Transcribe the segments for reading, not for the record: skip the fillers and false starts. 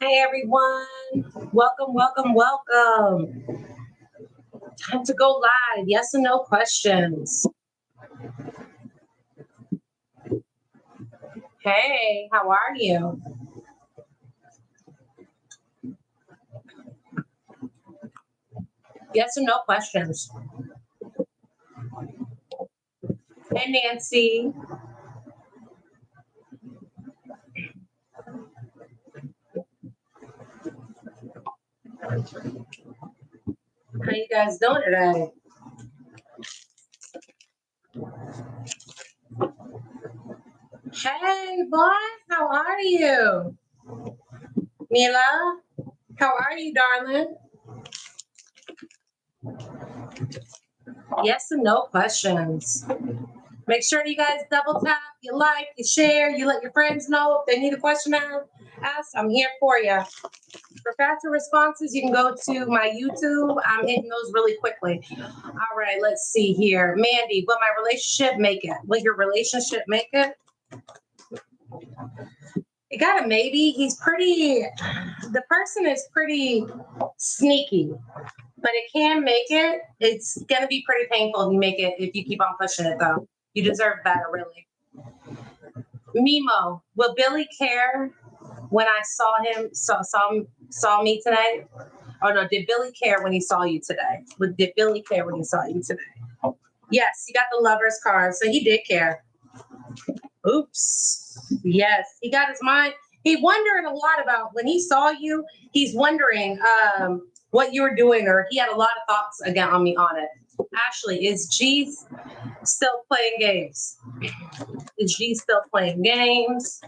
Hey everyone, welcome, welcome, welcome. Time to go live. Yes and no questions. Hey, how are you? Yes and no questions. Hey Nancy. How you guys doing today? Hey boy, how are you? Mila, how are you, darling? Yes and no questions. Make sure you guys double tap, you like, you share, you let your friends know if they need a question asked. I'm here for you. For faster responses, you can go to my YouTube. I'm hitting those really quickly. All right, let's see here. Mandy, will my relationship make it? Will your relationship make it? You got a maybe. The person is pretty sneaky, but it can make it. It's going to be pretty painful if you make it, if you keep on pushing it, though. You deserve better, really. Mimo, will Billy care when I saw me today? Oh no, did Billy care when he saw you today? Did Billy care when he saw you today? Yes, he got the lover's card, so he did care. Oops. Yes, he got his mind. He wondered a lot about when he saw you. He's wondering what you were doing, or he had a lot of thoughts again on it. Ashley, is G still playing games? Is G still playing games?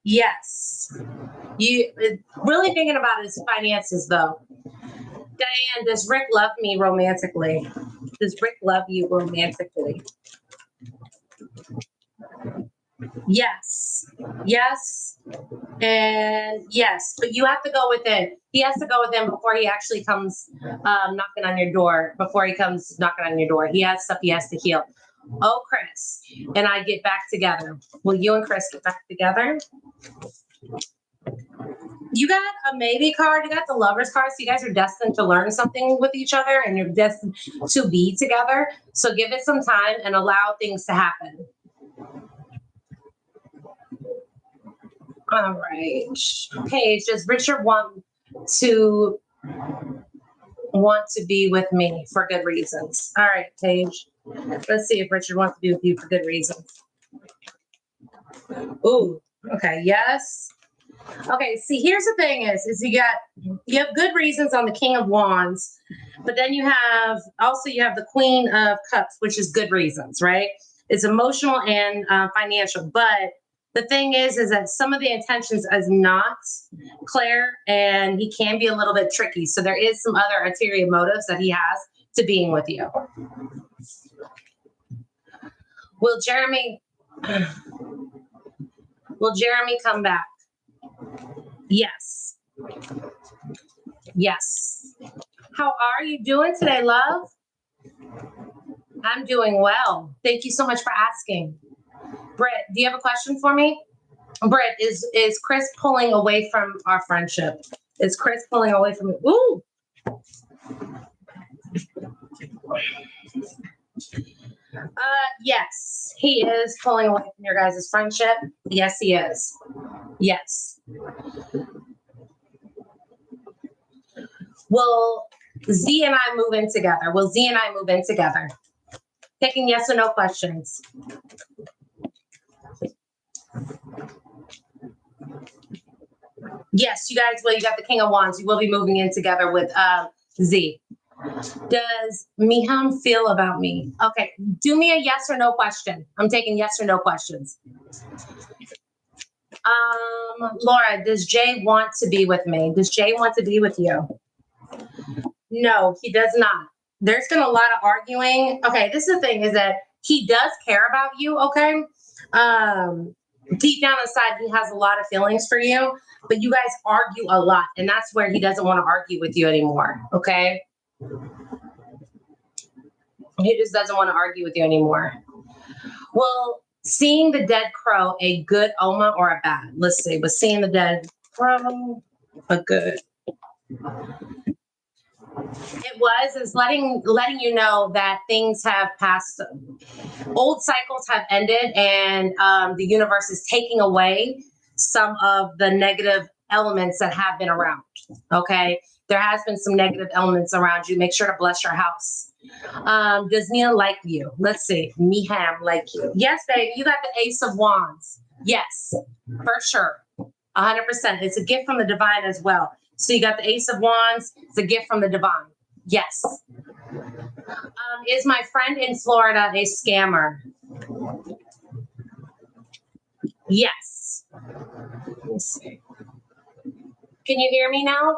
Yes. You really thinking about his finances, though. Diane, does Rick love me romantically? Does Rick love you romantically? Yes. Yes. And yes, but you have to go within. He has to go within before he actually comes knocking on your door. Before he comes knocking on your door, he has stuff he has to heal. Oh, Chris and I get back together. Will you and Chris get back together? You got a maybe card. You got the lover's card. So you guys are destined to learn something with each other, and you're destined to be together. So give it some time and allow things to happen. All right. Paige, does Richard want to be with me for good reasons? All right, Paige. Let's see if Richard wants to be with you for good reasons. Ooh, okay, yes. Okay, see, here's the thing is you have good reasons on the King of Wands, but then you have the Queen of Cups, which is good reasons, right? It's emotional and financial, but the thing is that some of the intentions is not clear, and he can be a little bit tricky. So there is some other ulterior motives that he has to being with you. Will Jeremy come back? Yes. Yes. How are you doing today, love? I'm doing well. Thank you so much for asking. Britt, do you have a question for me? Britt, is Chris pulling away from our friendship? Is Chris pulling away from it? Ooh. Yes, he is pulling away from your guys' friendship. Yes, he is. Yes. Will Z and I move in together? Will Z and I move in together? Taking yes or no questions. Yes, you guys will. You got the King of Wands. You will be moving in together with Z. Does Miham feel about me? Okay, do me a yes or no question. I'm taking yes or no questions. Laura, does Jay want to be with me? Does Jay want to be with you? No, he does not. There's been a lot of arguing. Okay, this is the thing is that he does care about you, okay? Deep down inside, he has a lot of feelings for you, but you guys argue a lot, and that's where he doesn't want to argue with you anymore, okay? He just doesn't want to argue with you anymore. Well, Seeing the dead crow a good omen or a bad? Let's see. Was seeing the dead crow a good? It was is letting you know that things have passed. Old cycles have ended, and the universe is taking away some of the negative elements that have been around. Okay, there has been some negative elements around you. Make sure to bless your house. Does Neil like you? Let's see. Miham like you? Yes, babe. You got the Ace of Wands. Yes, for sure. 100%. It's a gift from the divine as well. So you got the Ace of Wands. It's a gift from the divine. Yes. Is my friend in Florida a scammer? Yes. Let me see. Can you hear me now?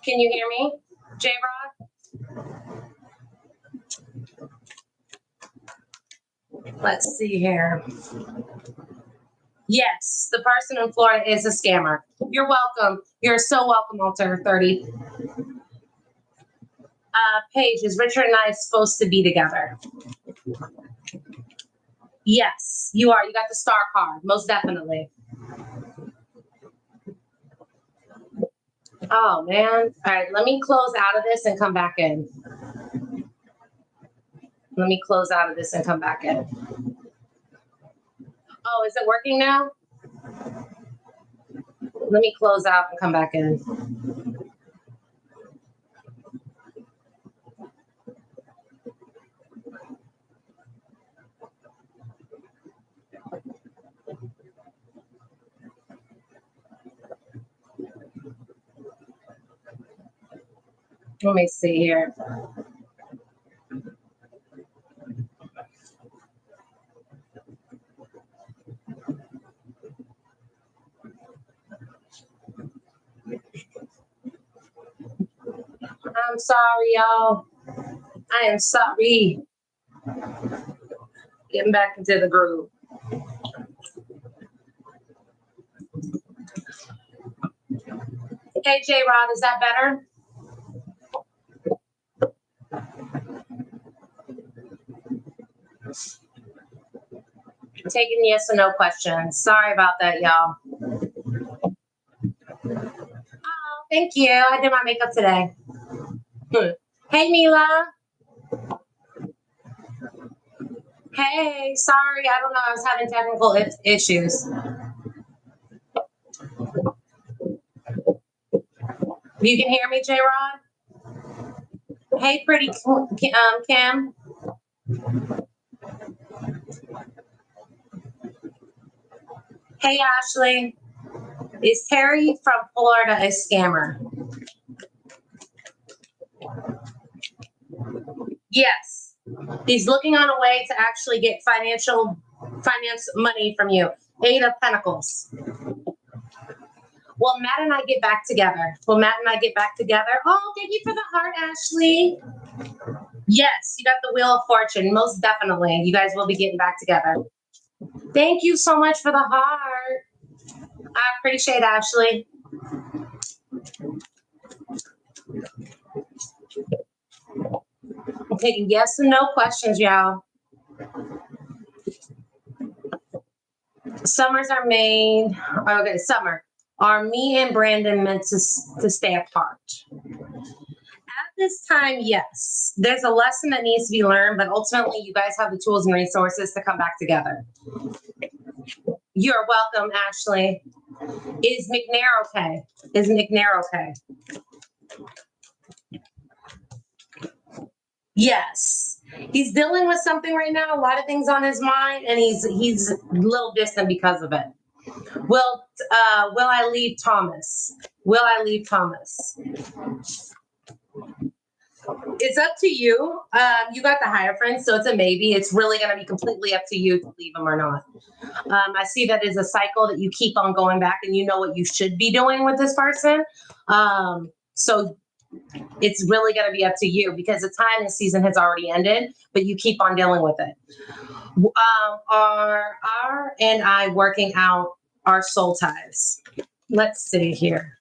Can you hear me, J-Rod? Let's see here. Yes, the person in Florida is a scammer. You're welcome. You're so welcome, Alter 30. Paige, is Richard and I supposed to be together? Yes, you are. You got the star card, most definitely. Oh, man. All right, let me close out of this and come back in. Let me close out of this and come back in. Oh, is it working now? Let me close out and come back in. Let me see here. I'm sorry, y'all. I am sorry. Getting back into the groove. Hey, J-Rod, is that better? Taking yes or no questions. Sorry about that, y'all. Oh, thank you. I did my makeup today. Hey, Mila. Hey, sorry. I don't know. I was having technical issues. You can hear me, J-Rod? Hey, pretty Kim. Hey, Ashley. Is Terry from Florida a scammer? Yes. He's looking on a way to actually get finance money from you. 8 of Pentacles. Will Matt and I get back together? Oh, thank you for the heart, Ashley. Yes, you got the Wheel of Fortune. Most definitely. You guys will be getting back together. Thank you so much for the heart. I appreciate Ashley. I'm taking yes and no questions, y'all. Summers are made. Okay, summer. Are me and Brandon meant to stay apart? At this time, yes. There's a lesson that needs to be learned, but ultimately, you guys have the tools and resources to come back together. You're welcome, Ashley. Is McNair okay? Yes. He's dealing with something right now, a lot of things on his mind, and he's a little distant because of it. Will I leave Thomas? It's up to you. You got the Hierophant, so it's a maybe. It's really going to be completely up to you to leave him or not. I see that as a cycle that you keep on going back, and you know what you should be doing with this person. So it's really going to be up to you because the time and season has already ended, but you keep on dealing with it. Are R and I working out our soul ties? Let's see here.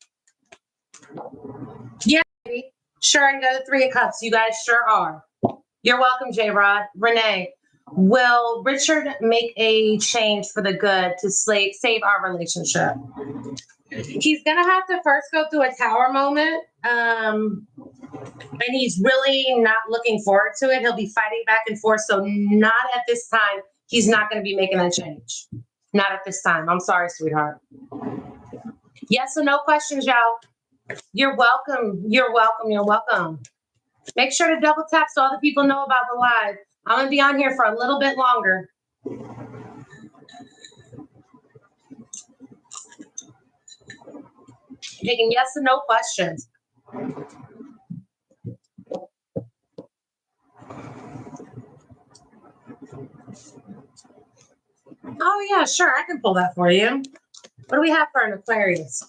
Yeah, baby. Sure, I can go to 3 of Cups. You guys sure are. You're welcome, J Rod. Renee, will Richard make a change for the good to save our relationship? He's going to have to first go through a tower moment. And he's really not looking forward to it. He'll be fighting back and forth. So, not at this time. He's not going to be making a change. Not at this time. I'm sorry, sweetheart. Yes or no questions, y'all? You're welcome. You're welcome. You're welcome. Make sure to double tap so other people know about the live. I'm going to be on here for a little bit longer. Taking yes and no questions. Oh, yeah, sure. I can pull that for you. What do we have for an Aquarius?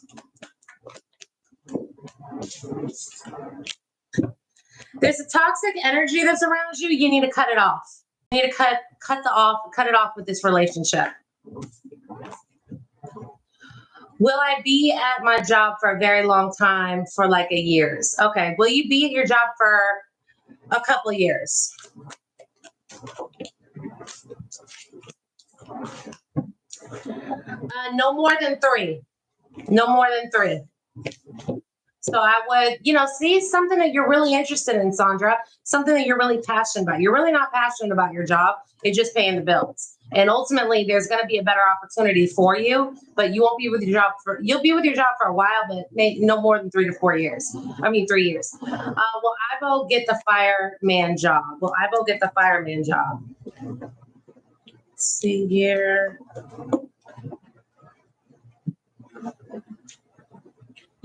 There's a toxic energy that's around you. You need to cut it off. You need to cut it off with this relationship. Will I be at my job for a very long time, for like a years? Okay. Will you be at your job for a couple of years? No more than 3. No more than 3. So I would, see something that you're really interested in, Sandra, something that you're really passionate about. You're really not passionate about your job. It's just paying the bills. And ultimately, there's going to be a better opportunity for you, but you won't be with your job you'll be with your job for a while, but no more than 3 to 4 years. 3 years. Will Ivo get the fireman job? Will Ivo get the fireman job? Let's see here.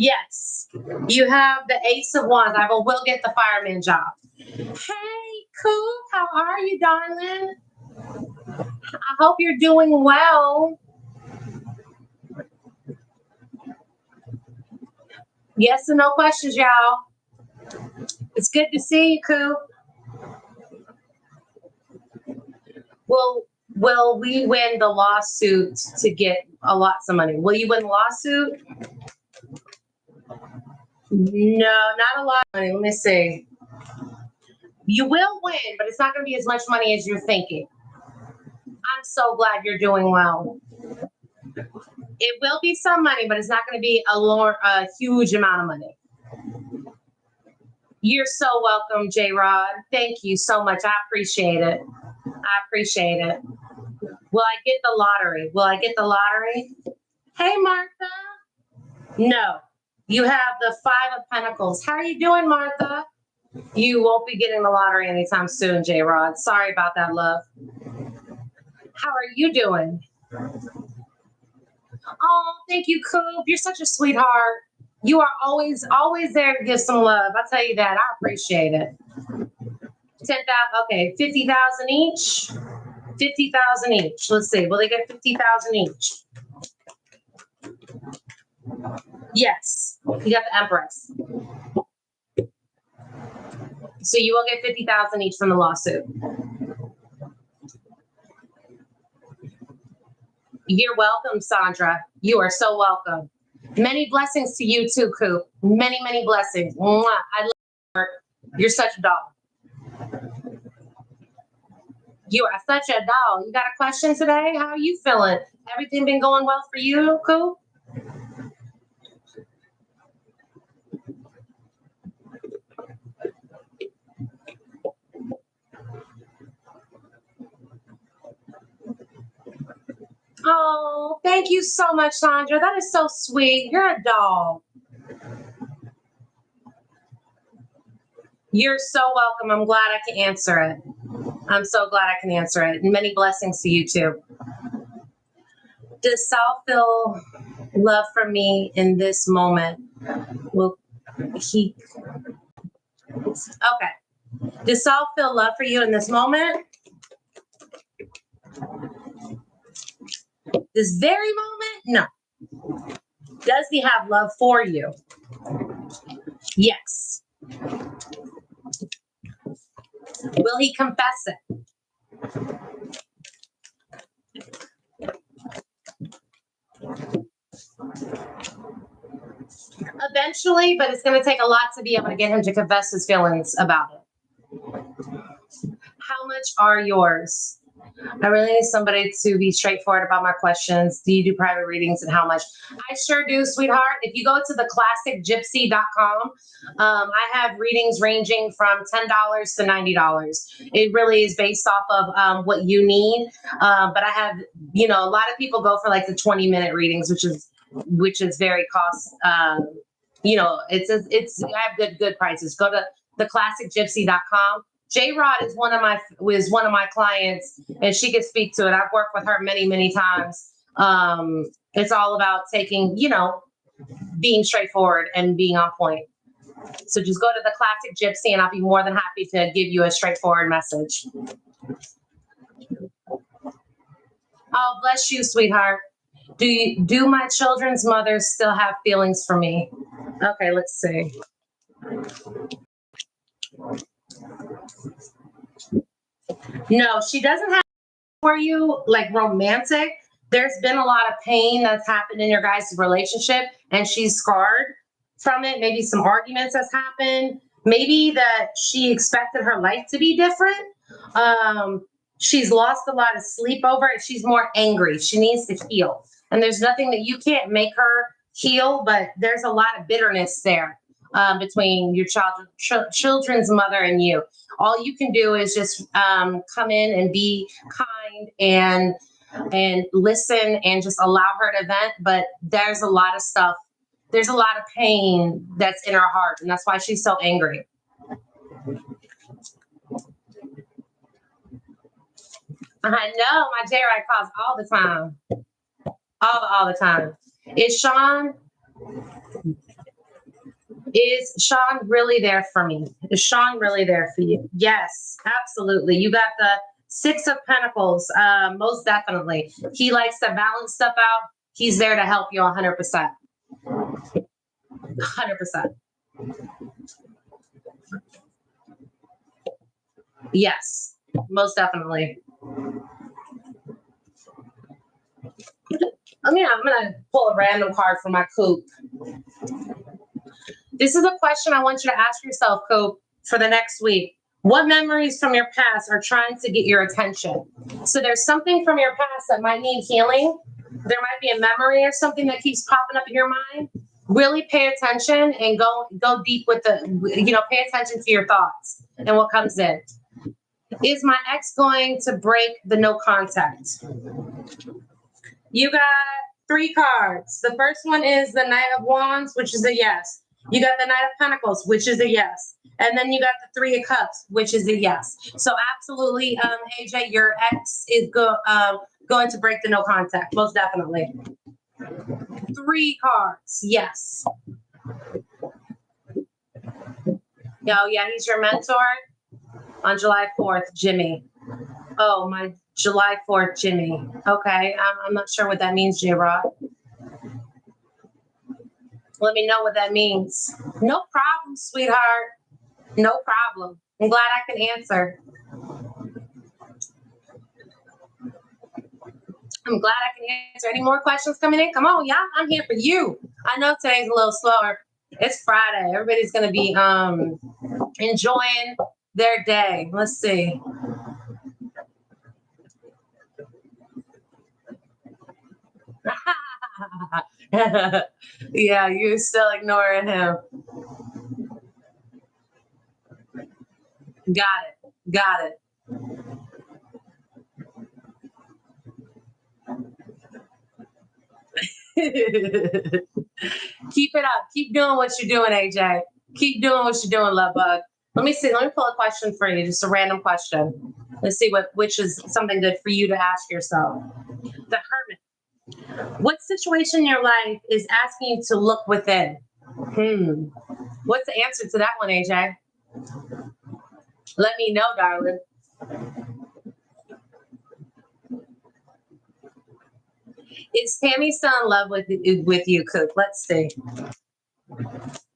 Yes, you have the Ace of Wands. I will get the fireman job. Hey, cool. How are you, darling? I hope you're doing well. Yes and no questions, y'all. It's good to see you, Coop. Will we win the lawsuit to get lots of money? Will you win the lawsuit? No, not a lot of money. Let me see. You will win, but it's not going to be as much money as you're thinking. I'm so glad you're doing well. It will be some money, but it's not going to be a huge amount of money. You're so welcome, J Rod. Thank you so much. I appreciate it. Will I get the lottery? Hey, Martha. No. You have the 5 of Pentacles. How are you doing, Martha? You won't be getting the lottery anytime soon, J Rod. Sorry about that, love. How are you doing? Oh, thank you, Coop. You're such a sweetheart. You are always there to give some love. I'll tell you that. I appreciate it. 10,000. Okay, 50,000 each. 50,000 each. Let's see. Will they get 50,000 each? Yes. You got the Empress. So you will get 50,000 each from the lawsuit. You're welcome, Sandra. You are so welcome. Many blessings to you too, Coop. Many, many blessings. Mwah. I love you. You're such a doll. You are such a doll. You got a question today? How are you feeling? Everything been going well for you, Coop? Oh, thank you so much, Sandra. That is so sweet. You're a doll. You're so welcome. I'm glad I can answer it. I'm so glad I can answer it. Many blessings to you too. Does Sal feel love from me in this moment? Will he? Okay. Does Sal feel love for you in this moment? This very moment? No. Does he have love for you? Yes. Will he confess it? Eventually, but it's going to take a lot to be able to get him to confess his feelings about it. How much are yours? I really need somebody to be straightforward about my questions. Do you do private readings and how much? I sure do, sweetheart. If you go to theclassicgypsy.com, I have readings ranging from $10 to $90. It really is based off of what you need. But I have, a lot of people go for like the 20-minute readings, which is very cost. It's I have good prices. Go to theclassicgypsy.com. J Rod is one of my clients, and she can speak to it. I've worked with her many times. It's all about being straightforward and being on point. So just go to the Classic Gypsy, and I'll be more than happy to give you a straightforward message. Oh, bless you, sweetheart. Do my children's mothers still have feelings for me? Okay, let's see. No, she doesn't have for you like romantic. There's been a lot of pain that's happened in your guys' relationship, and she's scarred from it. Maybe some arguments has happened. Maybe that she expected her life to be different. She's lost a lot of sleep over it. She's more angry. She needs to heal. And there's nothing that you can't make her heal, but there's a lot of bitterness there between your children's mother and you. All you can do is just come in and be kind and listen and just allow her to vent. But there's a lot of stuff. There's a lot of pain that's in her heart, and that's why she's so angry. I know my J-Ride calls all the time. All the time. Is Sean really there for me? Is Sean really there for you? Yes, absolutely. You got the Six of Pentacles, most definitely. He likes to balance stuff out. He's there to help you 100%. 100%. Yes, most definitely. I'm gonna pull a random card from my coop. This is a question I want you to ask yourself, coop, for the next week. What memories from your past are trying to get your attention? So there's something from your past that might need healing. There might be a memory or something that keeps popping up in your mind. Really pay attention and go deep with pay attention to your thoughts and what comes in. Is my ex going to break the no contact? You got 3 cards. The first one is the Knight of Wands, which is a yes. You got the Knight of Pentacles, which is a yes. And then you got the 3 of Cups, which is a yes. So absolutely, AJ, your ex is going to break the no contact, most definitely. 3 cards, yes. Yeah, he's your mentor on July 4th, Jimmy. Oh, my July 4th, Jimmy. Okay, I'm not sure what that means, J-Rod. Let me know what that means. No problem, sweetheart. No problem. I'm glad I can answer. I'm glad I can answer. Any more questions coming in? Come on, y'all. I'm here for you. I know today's a little slower. It's Friday. Everybody's going to be enjoying their day. Let's see. Yeah, you're still ignoring him. Got it. Keep it up. Keep doing what you're doing, AJ. Keep doing what you're doing, love bug. Let me see. Let me pull a question for you. Just a random question. Let's see which is something good for you to ask yourself. The Hermit. What situation in your life is asking you to look within? What's the answer to that one, AJ? Let me know, darling. Is Tammy still in love with you, Coop? Let's see.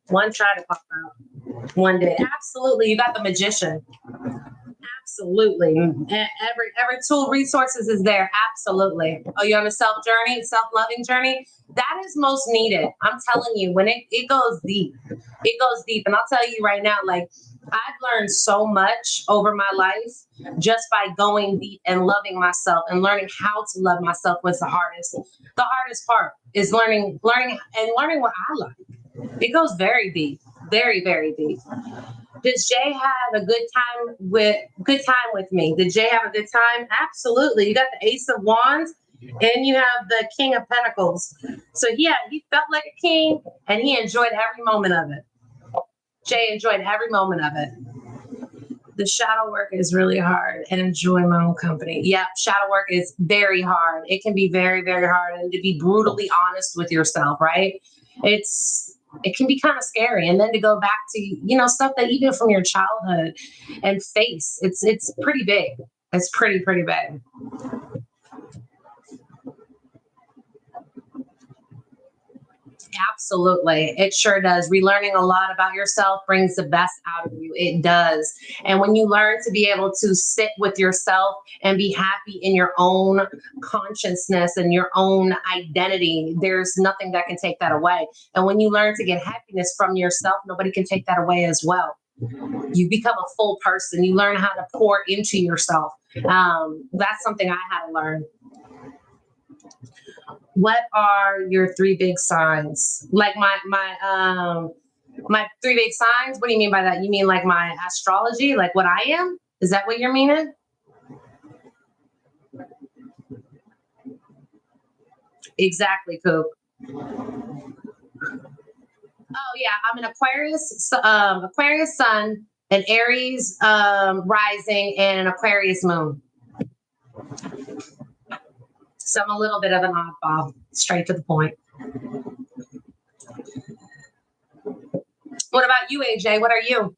One try to pop out. One did. Absolutely. You got the Magician. Absolutely. Every tool, resources is there. Absolutely. Oh, you're on a self-loving journey? That is most needed. I'm telling you, when it goes deep. It goes deep. And I'll tell you right now, like, I've learned so much over my life just by going deep and loving myself and learning how to love myself was the hardest. The hardest part is learning what I like. It goes very deep, very, very deep. Does Jay have a good time with me? Did Jay have a good time? Absolutely. You got the Ace of Wands and you have the King of Pentacles. So yeah, he felt like a king and he enjoyed every moment of it. Jay enjoyed every moment of it. The shadow work is really hard and enjoy my own company. Yep, shadow work is very hard. It can be very, very hard. And to be brutally honest with yourself, right? It can be kind of scary. And then to go back to, stuff that even from your childhood and face, it's pretty big. It's pretty big. Absolutely. It sure does. Relearning a lot about yourself brings the best out of you. It does. And when you learn to be able to sit with yourself and be happy in your own consciousness and your own identity, there's nothing that can take that away. And when you learn to get happiness from yourself, nobody can take that away as well. You become a full person. You learn how to pour into yourself. That's something I had to learn. What are your three big signs? Like my three big signs? What do you mean by that? You mean like my astrology, like what I am? Is that what you're meaning? Exactly, Coop. Oh yeah, I'm an Aquarius sun, an Aries rising, and an Aquarius moon. So I'm a little bit of an oddball, straight to the point. What about you, AJ? What are you?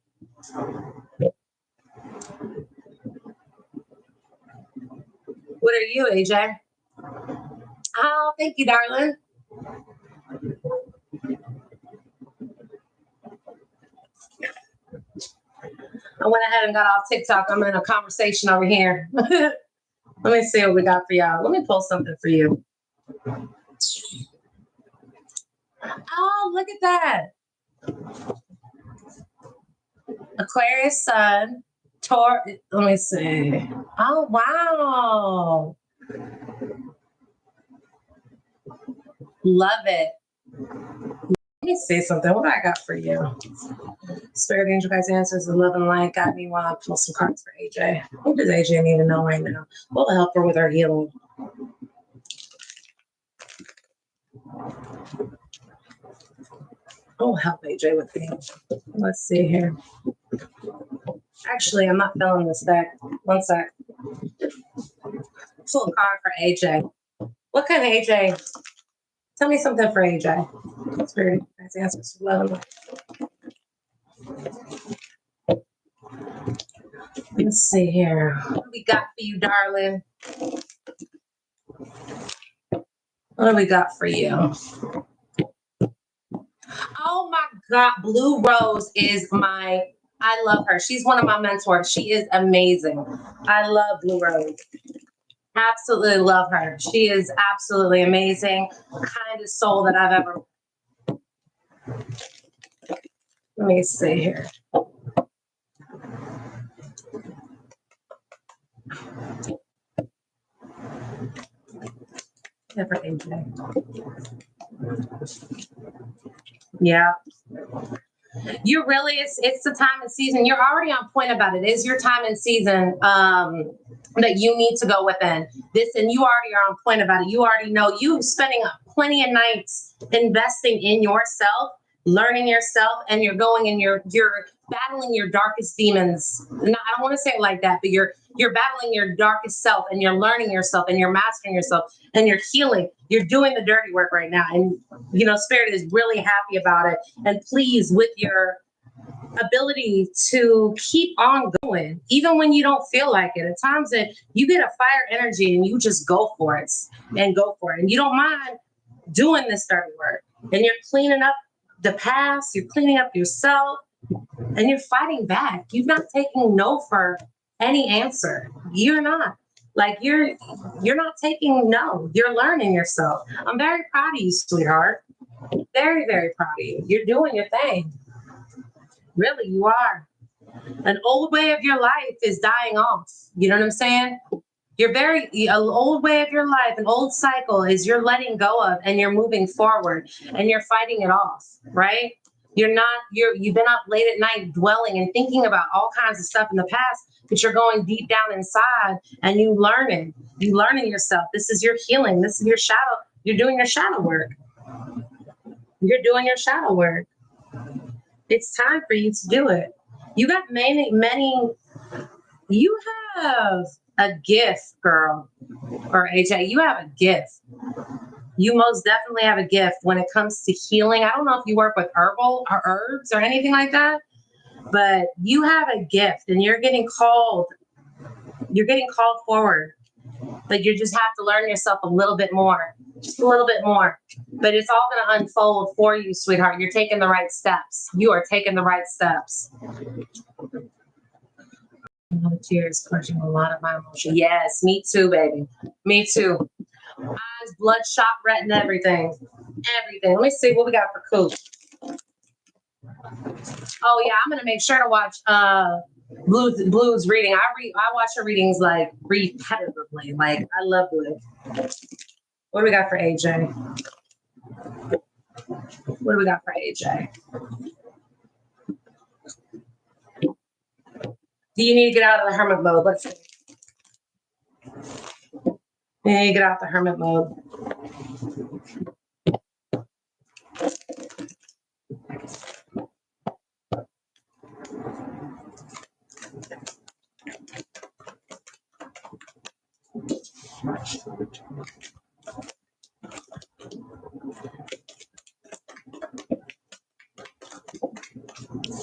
What are you, AJ? Oh, thank you, darling. I went ahead and got off TikTok. I'm in a conversation over here. Let me see what we got for y'all. Let me pull something for you. Oh, look at that. Aquarius sun, Taurus. Let me see. Oh, wow. Love it. Let me say something. What do I got for you? Spirit Angel Guys Answers, the love and light got me while I pull some cards for AJ. What does AJ need to know right now? We'll help her with her healing. Oh, help AJ with me. Let's see here. Actually, I'm not filling this deck. One sec. Pull a card for AJ. What kind of AJ? Tell me something for AJ. Spirit Guys Answers, love and light. Let's see here. What do we got for you, darling? What do we got for you? Oh my God. Blue Rose is I love her. She's one of my mentors. She is amazing. I love Blue Rose. Absolutely love her. She is absolutely amazing. Kindest soul that I've ever. Let me see here. Never AJ. Yeah. You really, it's the time and season. You're already on point about it. It is your time and season that you need to go within this, and you already are on point about it. You already know you spending plenty of nights investing in yourself, learning yourself, and you're going and you're battling your darkest demons. No, I don't want to say it like that, but you're battling your darkest self, and you're learning yourself, and you're mastering yourself, and you're healing. You're doing the dirty work right now, and Spirit is really happy about it and pleased with your ability to keep on going, even when you don't feel like it. At times that you get a fire energy and you just go for it, and you don't mind doing this dirty work, and you're cleaning up the past, you're cleaning up yourself, and you're fighting back. You're not taking no for any answer. You're not. Like you're not taking no. You're learning yourself. I'm very proud of you, sweetheart. Very, very proud of you. You're doing your thing. Really, you are. An old way of your life is dying off. You know what I'm saying? An old way of your life, an old cycle is you're letting go of and you're moving forward and you're fighting it off, right? You've been up late at night dwelling and thinking about all kinds of stuff in the past, but you're going deep down inside and you learning yourself. This is your healing. This is your shadow. You're doing your shadow work. You're doing your shadow work. It's time for you to do it. You got many, you have a gift, girl, or AJ, you have a gift. You most definitely have a gift when it comes to healing. I don't know if you work with herbal or herbs or anything like that, but you have a gift and you're getting called forward. But you just have to learn yourself a little bit more, just a little bit more. But it's all going to unfold for you, sweetheart. You're taking the right steps. You are taking the right steps. Tears crushing a lot of my emotion. Yes, me too, baby. Me too. Eyes, bloodshot, retina, everything. Let me see what we got for Coop. Oh yeah, I'm gonna make sure to watch Blue's reading. I watch her readings like repetitively. Like I love Blue. What do we got for AJ? Do you need to get out of the hermit mode? Let's see. You need to get out the hermit mode.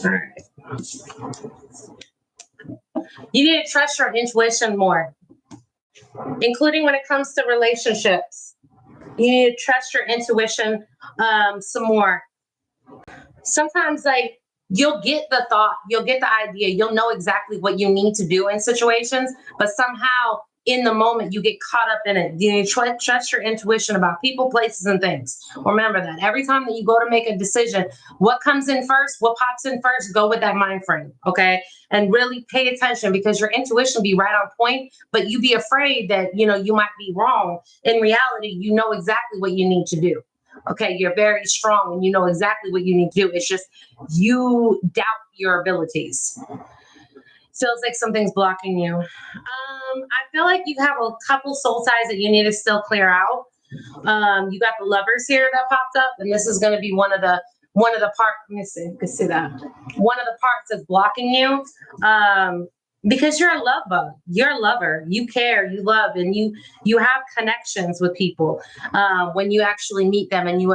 All right. You need to trust your intuition more, including when it comes to relationships. You need to trust your intuition some more. Sometimes, like, you'll get the thought, you'll get the idea, you'll know exactly what you need to do in situations, but somehow in the moment you get caught up in it. You need to trust your intuition about people, places, and things. Remember that every time that you go to make a decision, what comes in first, what pops in first, go with that mind frame, okay? And really pay attention, because your intuition be right on point, but you be afraid that, you might be wrong. In reality, you know exactly what you need to do. Okay, you're very strong and you know exactly what you need to do. It's just you doubt your abilities. Feels like something's blocking you. I feel like you have a couple soul ties that you need to still clear out. You got the Lovers here that popped up, and this is going to be one of the parts. Let me see. You can see that one of the parts that's blocking you. Because you're a love bug. You're a lover. You care, you love, and you have connections with people when you actually meet them, and you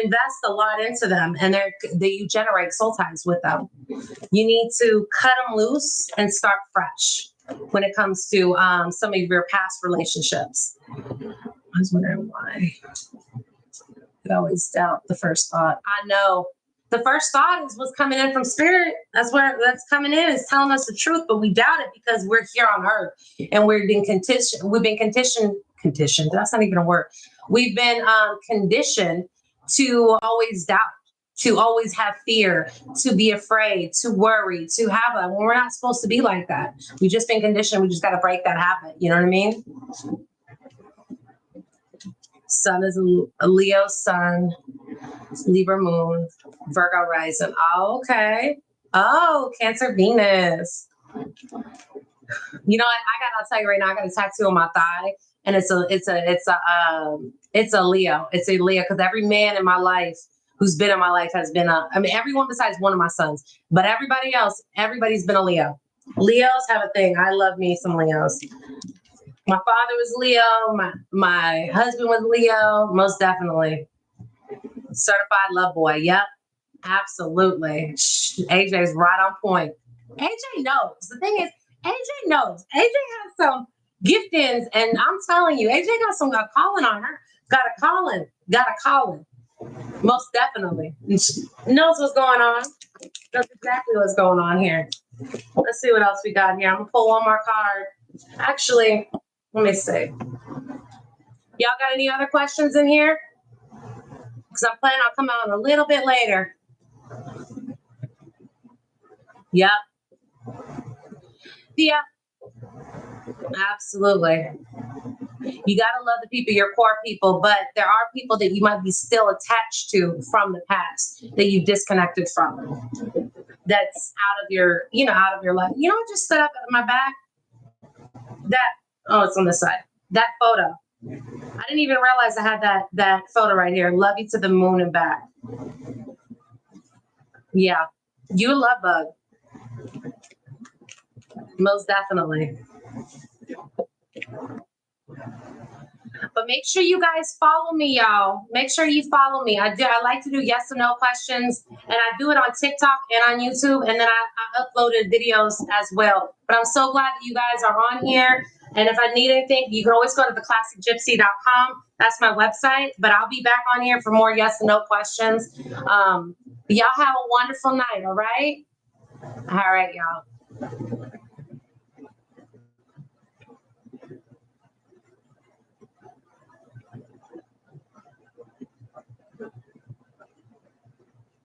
invest a lot into them, and you generate soul ties with them. You need to cut them loose and start fresh when it comes to some of your past relationships. I was wondering why I always doubt the first thought. I know. The first thought is what's coming in from spirit. That's coming in, is telling us the truth, but we doubt it because we're here on earth and we've been conditioned. Conditioned. That's not even a word. We've been conditioned to always doubt, to always have fear, to be afraid, to worry, to have when we're not supposed to be like that. We've just been conditioned. We just got to break that habit. You know what I mean? Sun is a Leo sun, Libra moon, Virgo rising. Oh, okay. Oh, Cancer Venus. You know what? I'll tell you right now, I got a tattoo on my thigh, and it's a Leo. It's a Leo, because every man in my life who's been in my life has been everyone besides one of my sons, but everybody's been a Leo. Leos have a thing. I love me some Leos. My father was Leo. My husband was Leo. Most definitely. Certified love boy. Yep. Absolutely. AJ's right on point. AJ knows. The thing is, AJ knows. AJ has some giftings, and I'm telling you, AJ got some calling on her. Got a calling. Most definitely. Knows what's going on. Knows exactly what's going on here. Let's see what else we got here. I'm gonna pull one more card. Actually, let me see. Y'all got any other questions in here? Because I'm planning on coming on a little bit later. Yep. Yeah, absolutely. You got to love the people, your core people, but there are people that you might be still attached to from the past that you've disconnected from. That's out of your, out of your life. You know what just stood up at my back? That, oh, it's on the side. That photo. I didn't even realize I had that photo right here. Love you to the moon and back. Yeah. You a love bug. Most definitely. But make sure you guys follow me, y'all. Make sure you follow me. I like to do yes or no questions, and I do it on TikTok and on YouTube, and then I uploaded videos as well. But I'm so glad that you guys are on here. And if I need anything, you can always go to theclassicgypsy.com. That's my website. But I'll be back on here for more yes and no questions. Y'all have a wonderful night, all right? All right, y'all.